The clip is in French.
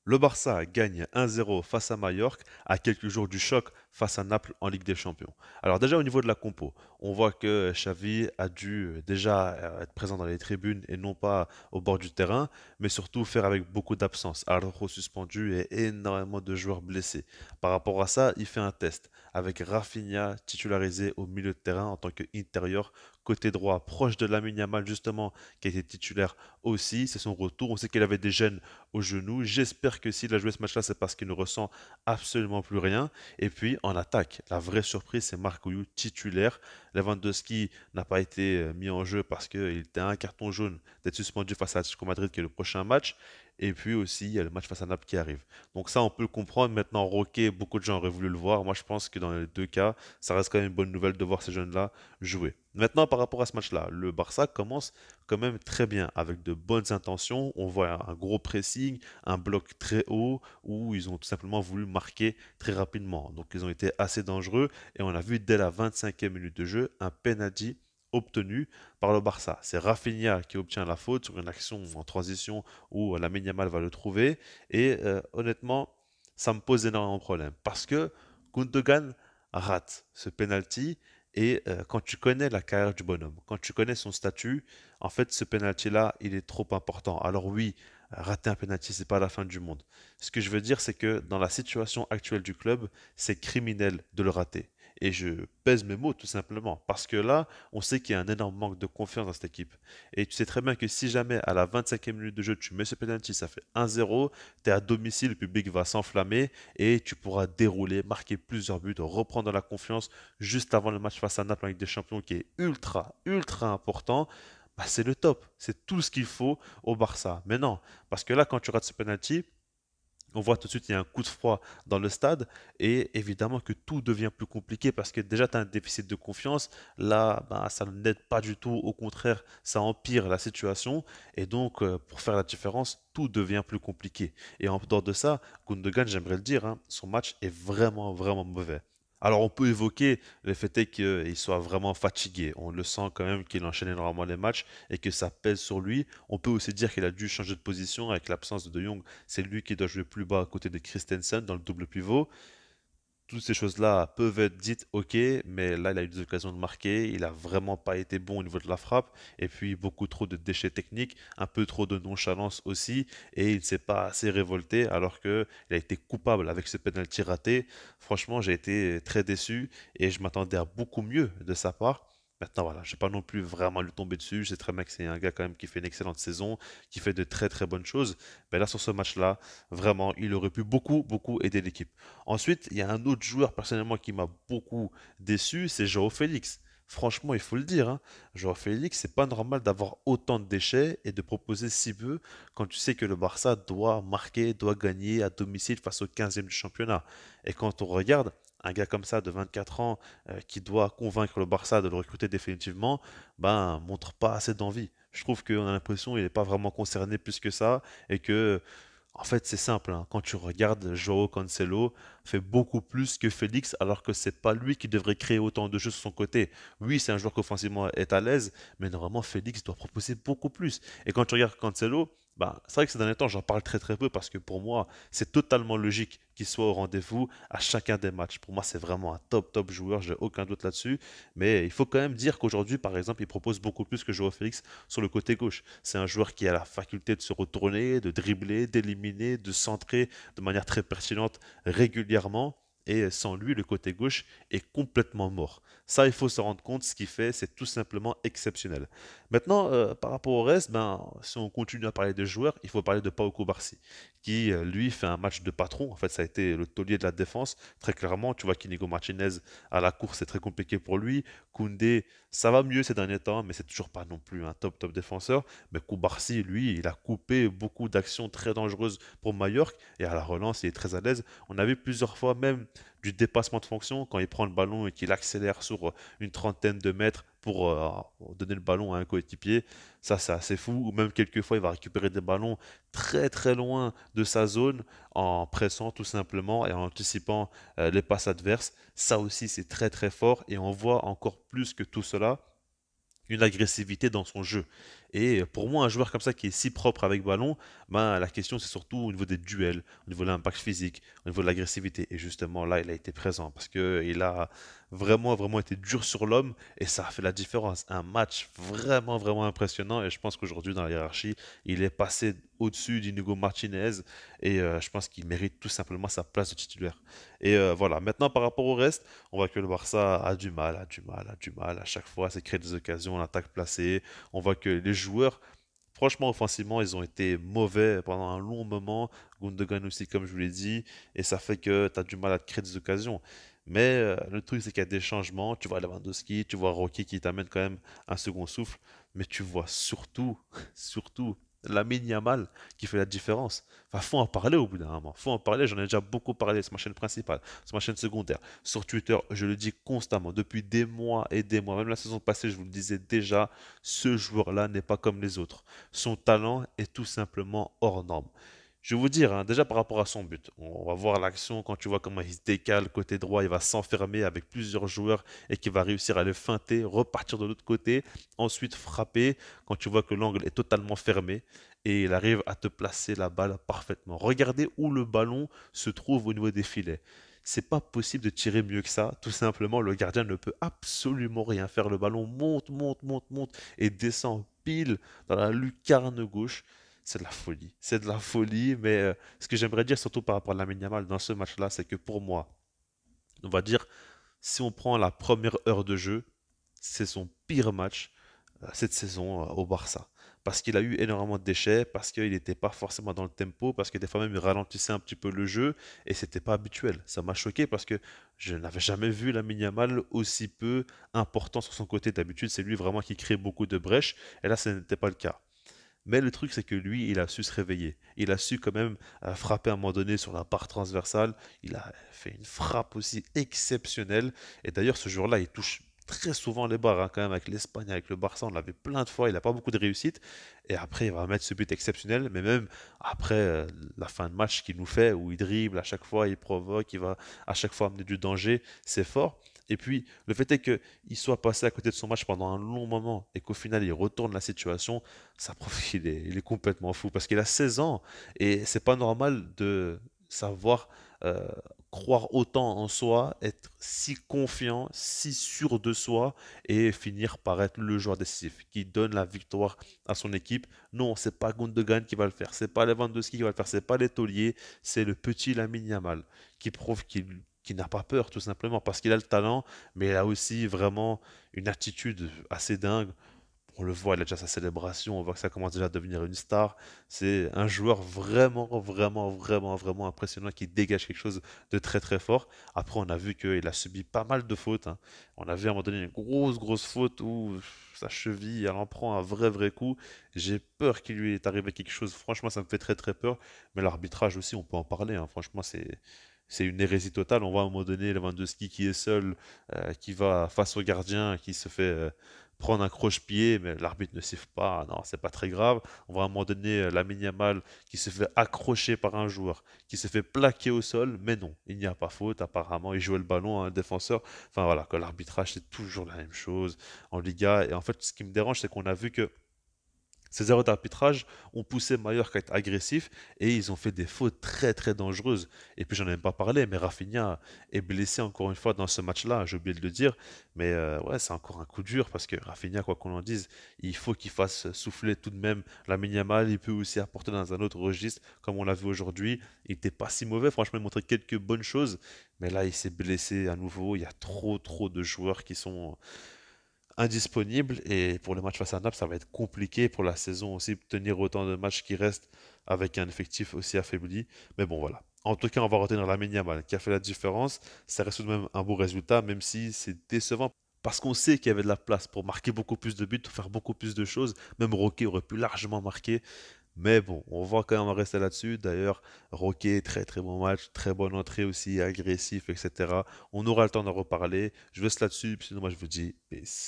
Le Barça gagne 1-0 face à Majorque à quelques jours du choc face à Naples en Ligue des Champions. Alors déjà au niveau de la compo, on voit que Xavi a dû déjà être présent dans les tribunes et non pas au bord du terrain, mais surtout faire avec beaucoup d'absence. Araujo suspendu et énormément de joueurs blessés. Par rapport à ça, il fait un test avec Rafinha titularisé au milieu de terrain en tant qu'intérieur côté droit, proche de Lamine Yamal justement, qui a été titulaire aussi. C'est son retour. On sait qu'il avait des gènes au genou. J'espère que s'il a joué ce match-là, c'est parce qu'il ne ressent absolument plus rien. Et puis en attaque, la vraie surprise, c'est Marc Guiu, titulaire. Lewandowski n'a pas été mis en jeu parce qu'il était un carton jaune d'être suspendu face à Atletico Madrid, qui est le prochain match. Et puis aussi, il y a le match face à Naples qui arrive. Donc ça, on peut le comprendre. Maintenant, Roquet, beaucoup de gens auraient voulu le voir. Moi, je pense que dans les deux cas, ça reste quand même une bonne nouvelle de voir ces jeunes-là jouer. Maintenant, par rapport à ce match-là, le Barça commence quand même très bien, avec de bonnes intentions. On voit un gros pressing, un bloc très haut, où ils ont tout simplement voulu marquer très rapidement. Donc ils ont été assez dangereux, et on a vu dès la 25e minute de jeu un penalty obtenu par le Barça. C'est Rafinha qui obtient la faute sur une action en transition où Lamine Yamal va le trouver. Et honnêtement, ça me pose énormément de problèmes parce que Gundogan rate ce penalty. Et quand tu connais la carrière du bonhomme, quand tu connais son statut, en fait, ce penalty-là, il est trop important. Alors oui, rater un penalty, c'est pas la fin du monde. Ce que je veux dire, c'est que dans la situation actuelle du club, c'est criminel de le rater. Et je pèse mes mots tout simplement. Parce que là, on sait qu'il y a un énorme manque de confiance dans cette équipe. Et tu sais très bien que si jamais à la 25e minute de jeu, tu mets ce penalty, ça fait 1-0, tu es à domicile, le public va s'enflammer et tu pourras dérouler, marquer plusieurs buts, reprendre la confiance juste avant le match face à Naples avec des champions qui est ultra, ultra important. Bah, c'est le top. C'est tout ce qu'il faut au Barça. Mais non, parce que là, quand tu rates ce penalty, on voit tout de suite il y a un coup de froid dans le stade et évidemment que tout devient plus compliqué parce que déjà tu as un déficit de confiance. Là, bah, ça n'aide pas du tout. Au contraire, ça empire la situation et donc pour faire la différence, tout devient plus compliqué. Et en dehors de ça, Gundogan, j'aimerais le dire, hein, son match est vraiment, vraiment mauvais. Alors on peut évoquer le fait est qu'il soit vraiment fatigué. On le sent quand même qu'il enchaîne énormément les matchs et que ça pèse sur lui. On peut aussi dire qu'il a dû changer de position avec l'absence de De Jong. C'est lui qui doit jouer plus bas à côté de Christensen dans le double pivot. Toutes ces choses-là peuvent être dites, ok, mais là, il a eu des occasions de marquer. Il a vraiment pas été bon au niveau de la frappe. Et puis, beaucoup trop de déchets techniques, un peu trop de nonchalance aussi. Et il ne s'est pas assez révolté alors qu'il a été coupable avec ce penalty raté. Franchement, j'ai été très déçu et je m'attendais à beaucoup mieux de sa part. Maintenant, voilà, je vais pas non plus vraiment lui tomber dessus. Je sais très bien que c'est un gars quand même qui fait une excellente saison, qui fait de très très bonnes choses. Mais là, sur ce match-là, vraiment, il aurait pu beaucoup, beaucoup aider l'équipe. Ensuite, il y a un autre joueur personnellement qui m'a beaucoup déçu, c'est Joao Félix. Franchement, il faut le dire, hein, Joao Félix, c'est pas normal d'avoir autant de déchets et de proposer si peu quand tu sais que le Barça doit marquer, doit gagner à domicile face au 15e du championnat. Et quand on regarde un gars comme ça de 24 ans qui doit convaincre le Barça de le recruter définitivement, ben montre pas assez d'envie. Je trouve qu'on a l'impression qu'il n'est pas vraiment concerné plus que ça et que en fait, c'est simple, hein. Quand tu regardes, Joao Cancelo fait beaucoup plus que Félix, alors que c'est pas lui qui devrait créer autant de jeux sur son côté. Oui, c'est un joueur qui offensivement est à l'aise, mais normalement, Félix doit proposer beaucoup plus. Et quand tu regardes Cancelo, bah, c'est vrai que ces derniers temps, j'en parle très très peu parce que pour moi, c'est totalement logique qu'il soit au rendez-vous à chacun des matchs. Pour moi, c'est vraiment un top top joueur, j'ai aucun doute là-dessus. Mais il faut quand même dire qu'aujourd'hui, par exemple, il propose beaucoup plus que Joao Félix sur le côté gauche. C'est un joueur qui a la faculté de se retourner, de dribbler, d'éliminer, de centrer de manière très pertinente régulièrement. Et sans lui, le côté gauche est complètement mort. Ça, il faut se rendre compte, ce qu'il fait, c'est tout simplement exceptionnel. Maintenant, par rapport au reste, ben, si on continue à parler des joueurs, il faut parler de Pau Cubarsí, qui, lui, fait un match de patron. En fait, ça a été le taulier de la défense, très clairement. Tu vois qu'Inigo Martinez, à la course, c'est très compliqué pour lui. Koundé, ça va mieux ces derniers temps, mais c'est toujours pas non plus un top top défenseur. Mais Koubarsi, lui, il a coupé beaucoup d'actions très dangereuses pour Mallorca et à la relance, il est très à l'aise. On a vu plusieurs fois même du dépassement de fonction quand il prend le ballon et qu'il accélère sur une trentaine de mètres pour donner le ballon à un coéquipier. Ça, c'est assez fou. Ou même quelquefois, il va récupérer des ballons très très loin de sa zone en pressant tout simplement et en anticipant les passes adverses. Ça aussi, c'est très très fort et on voit encore plus que tout cela une agressivité dans son jeu. Et pour moi, un joueur comme ça qui est si propre avec ballon, ben, la question c'est surtout au niveau des duels, au niveau de l'impact physique, au niveau de l'agressivité. Et justement là, il a été présent parce que il a vraiment été dur sur l'homme et ça a fait la différence. Un match vraiment impressionnant et je pense qu'aujourd'hui dans la hiérarchie, il est passé au-dessus d'Inigo Martinez et je pense qu'il mérite tout simplement sa place de titulaire. Et voilà, maintenant par rapport au reste, on voit que le Barça a du mal à chaque fois à se créer des occasions, l'attaque placée. On voit que les joueurs, franchement, offensivement, ils ont été mauvais pendant un long moment. Gundogan aussi, comme je vous l'ai dit, et ça fait que tu as du mal à te créer des occasions. Mais le truc, c'est qu'il y a des changements. Tu vois Lewandowski, tu vois Rocky qui t'amène quand même un second souffle, mais tu vois surtout, surtout Lamine Yamal qui fait la différence. Enfin, faut en parler au bout d'un moment. Faut en parler. J'en ai déjà beaucoup parlé sur ma chaîne principale, sur ma chaîne secondaire, sur Twitter. Je le dis constamment depuis des mois et des mois. Même la saison passée, je vous le disais déjà, ce joueur-là n'est pas comme les autres. Son talent est tout simplement hors norme. Je vais vous dire, hein, déjà par rapport à son but, on va voir l'action quand tu vois comment il se décale côté droit, il va s'enfermer avec plusieurs joueurs et qui va réussir à le feinter, repartir de l'autre côté, ensuite frapper quand tu vois que l'angle est totalement fermé et il arrive à te placer la balle parfaitement. Regardez où le ballon se trouve au niveau des filets. C'est pas possible de tirer mieux que ça. Tout simplement, le gardien ne peut absolument rien faire. Le ballon monte et descend pile dans la lucarne gauche. C'est de la folie. C'est de la folie. Mais ce que j'aimerais dire, surtout par rapport à Lamine Yamal dans ce match-là, c'est que pour moi, on va dire, si on prend la première heure de jeu, c'est son pire match cette saison au Barça. Parce qu'il a eu énormément de déchets, parce qu'il n'était pas forcément dans le tempo, parce que des fois même il ralentissait un petit peu le jeu et c'était pas habituel. Ça m'a choqué parce que je n'avais jamais vu la Yamal aussi peu important sur son côté. D'habitude, c'est lui vraiment qui crée beaucoup de brèches et là, ce n'était pas le cas. Mais le truc, c'est que lui, il a su se réveiller. Il a su quand même frapper à un moment donné sur la barre transversale. Il a fait une frappe aussi exceptionnelle. Et d'ailleurs, ce jour-là, il touche très souvent les barres, hein, quand même, avec l'Espagne, avec le Barça. On l'avait plein de fois. Il n'a pas beaucoup de réussite. Et après, il va mettre ce but exceptionnel. Mais même après la fin de match qu'il nous fait, où il dribble à chaque fois, il provoque, il va à chaque fois amener du danger, c'est fort. Et puis, le fait est qu'il soit passé à côté de son match pendant un long moment et qu'au final, il retourne la situation, ça prouve qu'il est complètement fou parce qu'il a 16 ans et c'est pas normal de savoir euh, croire autant en soi, être si confiant, si sûr de soi et finir par être le joueur décisif qui donne la victoire à son équipe. Non, c'est pas Gundogan qui va le faire, c'est pas Lewandowski qui va le faire, c'est pas l'Étolier, c'est le petit Lamine Yamal qui prouve qu'il n'a pas peur tout simplement parce qu'il a le talent, mais il a aussi vraiment une attitude assez dingue. On le voit, il a déjà sa célébration, on voit que ça commence déjà à devenir une star. C'est un joueur vraiment impressionnant qui dégage quelque chose de très fort. Après, on a vu qu'il a subi pas mal de fautes, hein. On a vu à un moment donné une grosse faute où sa cheville, elle en prend un vrai coup. J'ai peur qu'il lui est arrivé quelque chose. Franchement, ça me fait très peur. Mais l'arbitrage aussi, on peut en parler, hein. Franchement, c'est une hérésie totale. On voit à un moment donné Lewandowski qui est seul, qui va face au gardien, qui se fait prendre un croche-pied, mais l'arbitre ne siffle pas. Non, c'est pas très grave. On voit à un moment donné Lamine Yamal qui se fait accrocher par un joueur, qui se fait plaquer au sol, mais non, il n'y a pas faute. Apparemment, il jouait le ballon à un défenseur. Enfin voilà, que l'arbitrage, c'est toujours la même chose en Liga. Et en fait, ce qui me dérange, c'est qu'on a vu que ces erreurs d'arbitrage ont poussé Mallorca à être agressif et ils ont fait des fautes très dangereuses. Et puis j'en ai même pas parlé, mais Rafinha est blessé encore une fois dans ce match-là, j'ai oublié de le dire. Mais ouais, c'est encore un coup dur parce que Rafinha, quoi qu'on en dise, il faut qu'il fasse souffler tout de même la Yamal. Il peut aussi apporter dans un autre registre, comme on l'a vu aujourd'hui. Il n'était pas si mauvais, franchement, il montrait quelques bonnes choses. Mais là, il s'est blessé à nouveau. Il y a trop de joueurs qui sont indisponible et pour le match face à Naples, ça va être compliqué pour la saison aussi, tenir autant de matchs qui restent avec un effectif aussi affaibli. Mais bon, voilà. En tout cas, on va retenir la Yamal qui a fait la différence. Ça reste tout de même un beau résultat, même si c'est décevant. Parce qu'on sait qu'il y avait de la place pour marquer beaucoup plus de buts, pour faire beaucoup plus de choses. Même Roquet aurait pu largement marquer. Mais bon, on va quand même rester là-dessus. D'ailleurs, Roquet, très bon match, très bonne entrée aussi, agressif, etc. On aura le temps d'en reparler. Je laisse là-dessus, puis sinon moi je vous dis peace.